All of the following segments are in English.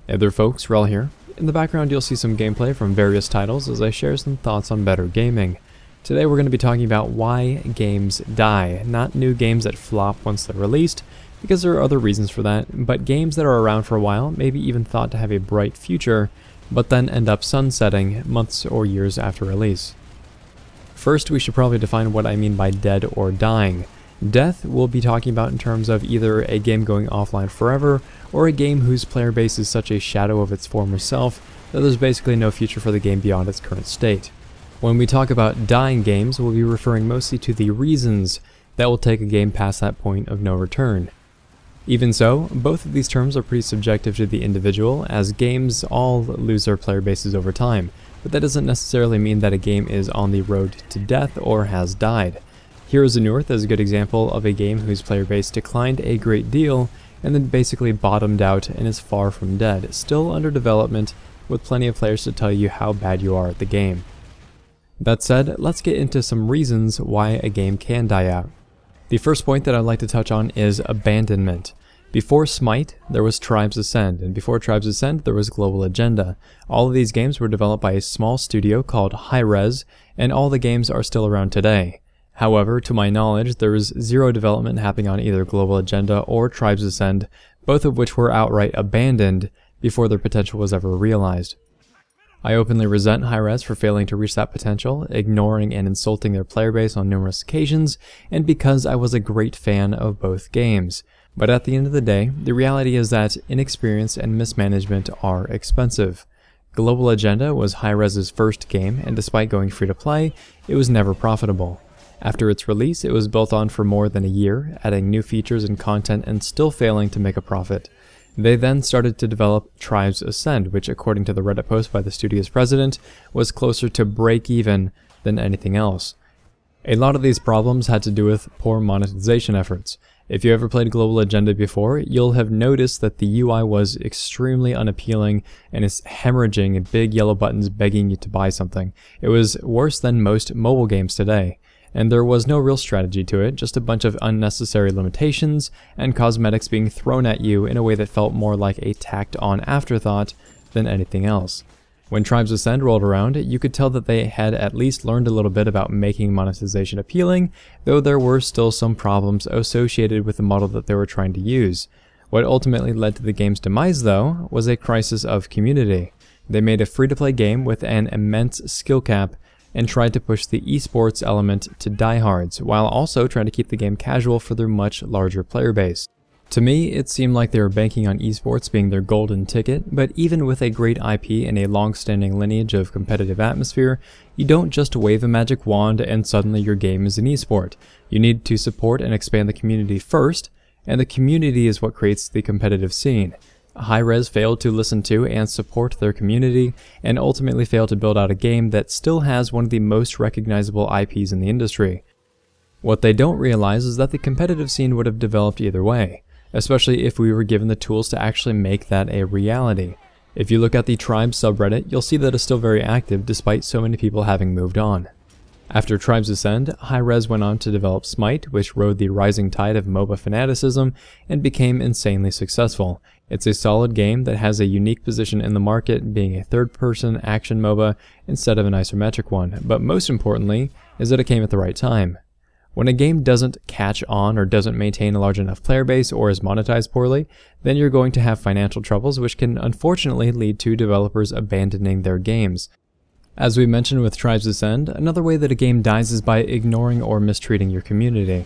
Hey there folks, Wrel here. In the background you'll see some gameplay from various titles as I share some thoughts on better gaming. Today we're going to be talking about why games die, not new games that flop once they're released, because there are other reasons for that, but games that are around for a while, maybe even thought to have a bright future, but then end up sunsetting months or years after release. First, we should probably define what I mean by dead or dying. Death we'll be talking about in terms of either a game going offline forever, or a game whose player base is such a shadow of its former self that there's basically no future for the game beyond its current state. When we talk about dying games, we'll be referring mostly to the reasons that will take a game past that point of no return. Even so, both of these terms are pretty subjective to the individual, as games all lose their player bases over time, but that doesn't necessarily mean that a game is on the road to death or has died. Heroes of Newerth is a good example of a game whose player base declined a great deal and then basically bottomed out and is far from dead, still under development with plenty of players to tell you how bad you are at the game. That said, let's get into some reasons why a game can die out. The first point that I'd like to touch on is abandonment. Before SMITE, there was Tribes Ascend, and before Tribes Ascend, there was Global Agenda. All of these games were developed by a small studio called Hi-Rez, and all the games are still around today. However, to my knowledge, there was zero development happening on either Global Agenda or Tribes Ascend, both of which were outright abandoned before their potential was ever realized. I openly resent Hi-Rez for failing to reach that potential, ignoring and insulting their player base on numerous occasions, and because I was a great fan of both games. But at the end of the day, the reality is that inexperience and mismanagement are expensive. Global Agenda was Hi-Rez's first game, and despite going free to play, it was never profitable. After its release, it was built on for more than a year, adding new features and content and still failing to make a profit. They then started to develop Tribes Ascend, which according to the Reddit post by the studio's president, was closer to break-even than anything else. A lot of these problems had to do with poor monetization efforts. If you ever played Global Agenda before, you'll have noticed that the UI was extremely unappealing and is hemorrhaging big yellow buttons begging you to buy something. It was worse than most mobile games today. And there was no real strategy to it, just a bunch of unnecessary limitations and cosmetics being thrown at you in a way that felt more like a tacked-on afterthought than anything else. When Tribes Ascend rolled around, you could tell that they had at least learned a little bit about making monetization appealing, though there were still some problems associated with the model that they were trying to use. What ultimately led to the game's demise, though, was a crisis of community. They made a free-to-play game with an immense skill cap and tried to push the esports element to diehards, while also trying to keep the game casual for their much larger player base. To me, it seemed like they were banking on esports being their golden ticket, but even with a great IP and a long-standing lineage of competitive atmosphere, you don't just wave a magic wand and suddenly your game is an esport. You need to support and expand the community first, and the community is what creates the competitive scene. Hi-Rez failed to listen to and support their community, and ultimately failed to build out a game that still has one of the most recognizable IPs in the industry. What they don't realize is that the competitive scene would have developed either way, especially if we were given the tools to actually make that a reality. If you look at the Tribes subreddit, you'll see that it's still very active despite so many people having moved on. After Tribes Ascend, Hi-Rez went on to develop SMITE, which rode the rising tide of MOBA fanaticism and became insanely successful. It's a solid game that has a unique position in the market, being a third-person action MOBA instead of an isometric one, but most importantly is that it came at the right time. When a game doesn't catch on or doesn't maintain a large enough player base or is monetized poorly, then you're going to have financial troubles, which can unfortunately lead to developers abandoning their games. As we mentioned with Tribes Ascend, another way that a game dies is by ignoring or mistreating your community.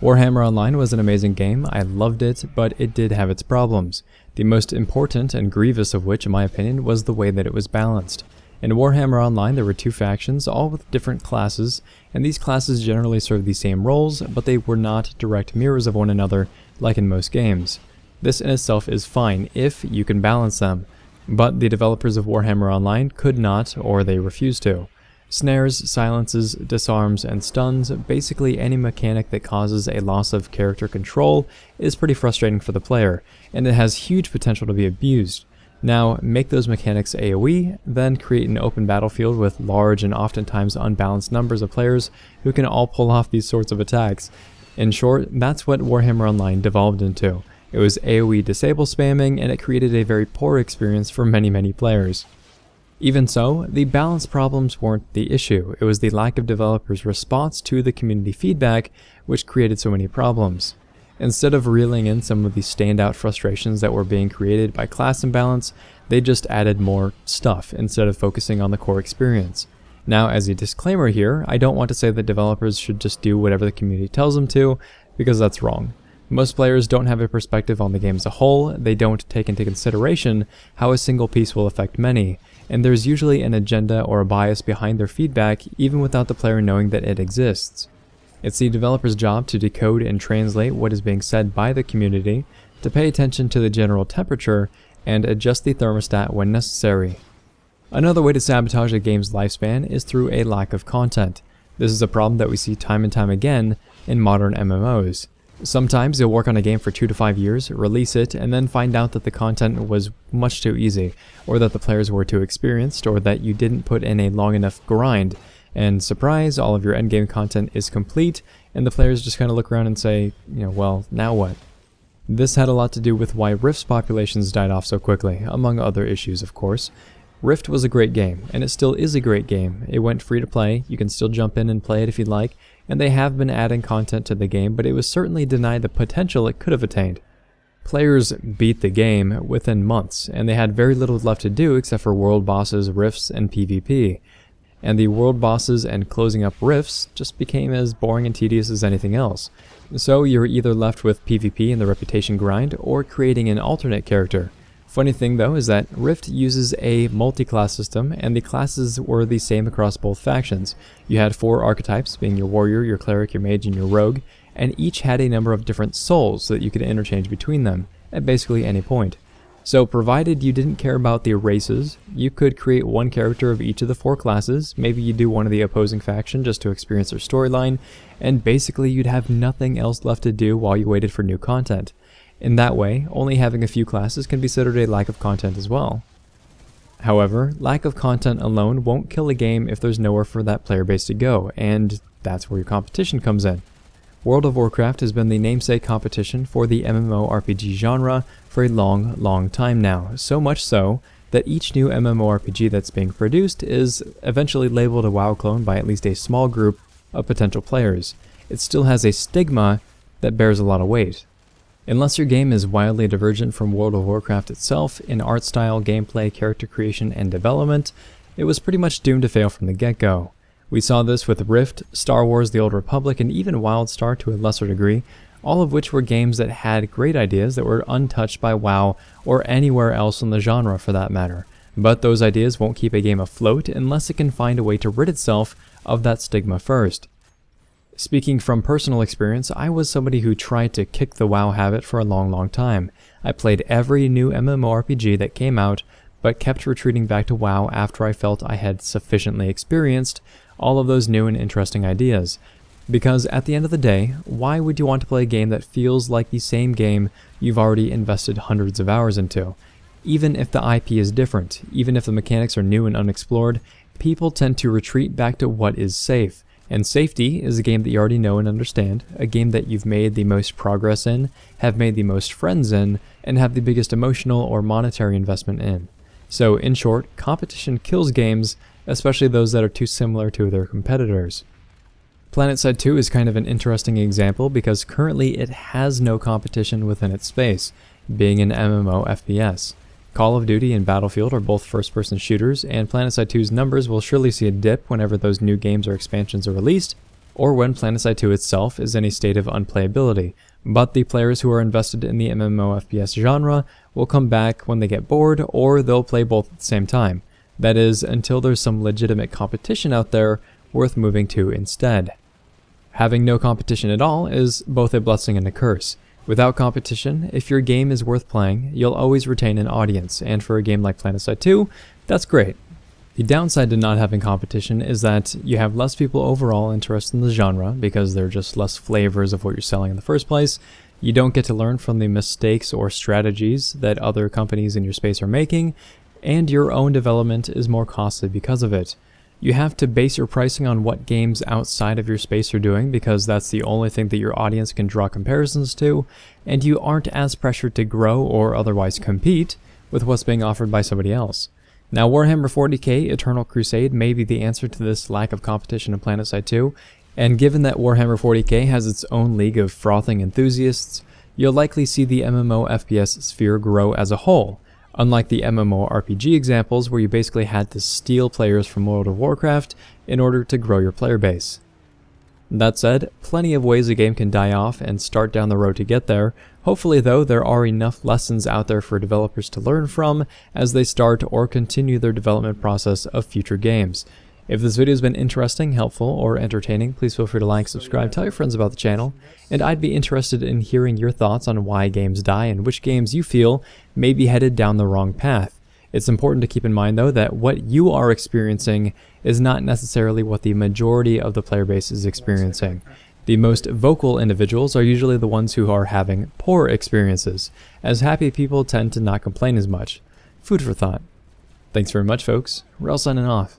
Warhammer Online was an amazing game, I loved it, but it did have its problems. The most important and grievous of which, in my opinion, was the way that it was balanced. In Warhammer Online there were two factions, all with different classes, and these classes generally served the same roles, but they were not direct mirrors of one another like in most games. This in itself is fine if you can balance them. But the developers of Warhammer Online could not, or they refused to. Snares, silences, disarms, and stuns, basically any mechanic that causes a loss of character control, is pretty frustrating for the player, and it has huge potential to be abused. Now, make those mechanics AoE, then create an open battlefield with large and oftentimes unbalanced numbers of players who can all pull off these sorts of attacks. In short, that's what Warhammer Online devolved into. It was AoE disable spamming, and it created a very poor experience for many players. Even so, the balance problems weren't the issue. It was the lack of developers' response to the community feedback which created so many problems. Instead of reeling in some of the standout frustrations that were being created by class imbalance, they just added more stuff instead of focusing on the core experience. Now, as a disclaimer here, I don't want to say that developers should just do whatever the community tells them to, because that's wrong. Most players don't have a perspective on the game as a whole, they don't take into consideration how a single piece will affect many, and there's usually an agenda or a bias behind their feedback even without the player knowing that it exists. It's the developer's job to decode and translate what is being said by the community, to pay attention to the general temperature, and adjust the thermostat when necessary. Another way to sabotage a game's lifespan is through a lack of content. This is a problem that we see time and time again in modern MMOs. Sometimes you'll work on a game for 2 to 5 years, release it, and then find out that the content was much too easy, or that the players were too experienced, or that you didn't put in a long enough grind. And surprise, all of your endgame content is complete, and the players just kind of look around and say, well, now what? This had a lot to do with why Rift's populations died off so quickly, among other issues of course. Rift was a great game, and it still is a great game. It went free to play, you can still jump in and play it if you'd like, and they have been adding content to the game, but it was certainly denied the potential it could have attained. Players beat the game within months, and they had very little left to do except for world bosses, rifts, and PvP. And the world bosses and closing up rifts just became as boring and tedious as anything else. So you're either left with PvP and the reputation grind, or creating an alternate character. Funny thing though is that Rift uses a multi-class system, and the classes were the same across both factions. You had 4 archetypes, being your warrior, your cleric, your mage, and your rogue, and each had a number of different souls so that you could interchange between them at basically any point. So provided you didn't care about the races, you could create one character of each of the 4 classes, maybe you do one of the opposing faction just to experience their storyline, and basically you'd have nothing else left to do while you waited for new content. In that way, only having a few classes can be considered a lack of content as well. However, lack of content alone won't kill a game if there's nowhere for that player base to go, and that's where your competition comes in. World of Warcraft has been the namesake competition for the MMORPG genre for a long time now, so much so that each new MMORPG that's being produced is eventually labeled a WoW clone by at least a small group of potential players. It still has a stigma that bears a lot of weight. Unless your game is wildly divergent from World of Warcraft itself in art style, gameplay, character creation, and development, it was pretty much doomed to fail from the get-go. We saw this with Rift, Star Wars The Old Republic, and even WildStar to a lesser degree, all of which were games that had great ideas that were untouched by WoW or anywhere else in the genre for that matter. But those ideas won't keep a game afloat unless it can find a way to rid itself of that stigma first. Speaking from personal experience, I was somebody who tried to kick the WoW habit for a long time. I played every new MMORPG that came out, but kept retreating back to WoW after I felt I had sufficiently experienced all of those new and interesting ideas. Because at the end of the day, why would you want to play a game that feels like the same game you've already invested hundreds of hours into? Even if the IP is different, even if the mechanics are new and unexplored, people tend to retreat back to what is safe. And safety is a game that you already know and understand, a game that you've made the most progress in, have made the most friends in, and have the biggest emotional or monetary investment in. So in short, competition kills games, especially those that are too similar to their competitors. PlanetSide 2 is kind of an interesting example because currently it has no competition within its space, being an MMO FPS. Call of Duty and Battlefield are both first-person shooters, and PlanetSide 2's numbers will surely see a dip whenever those new games or expansions are released, or when PlanetSide 2 itself is in a state of unplayability. But the players who are invested in the MMO FPS genre will come back when they get bored, or they'll play both at the same time. That is, until there's some legitimate competition out there worth moving to instead. Having no competition at all is both a blessing and a curse. Without competition, if your game is worth playing, you'll always retain an audience, and for a game like PlanetSide 2, that's great. The downside to not having competition is that you have less people overall interested in the genre, because there are just less flavors of what you're selling in the first place. You don't get to learn from the mistakes or strategies that other companies in your space are making, and your own development is more costly because of it. You have to base your pricing on what games outside of your space are doing, because that's the only thing that your audience can draw comparisons to, and you aren't as pressured to grow or otherwise compete with what's being offered by somebody else. Now, Warhammer 40k Eternal Crusade may be the answer to this lack of competition in PlanetSide 2, and given that Warhammer 40k has its own league of frothing enthusiasts, you'll likely see the MMO FPS sphere grow as a whole, unlike the MMORPG examples where you basically had to steal players from World of Warcraft in order to grow your player base. That said, plenty of ways a game can die off and start down the road to get there. Hopefully though, there are enough lessons out there for developers to learn from as they start or continue their development process of future games. If this video has been interesting, helpful, or entertaining, please feel free to like, subscribe, tell your friends about the channel, and I'd be interested in hearing your thoughts on why games die and which games you feel may be headed down the wrong path. It's important to keep in mind though that what you are experiencing is not necessarily what the majority of the player base is experiencing. The most vocal individuals are usually the ones who are having poor experiences, as happy people tend to not complain as much. Food for thought. Thanks very much folks. Wrel signing off.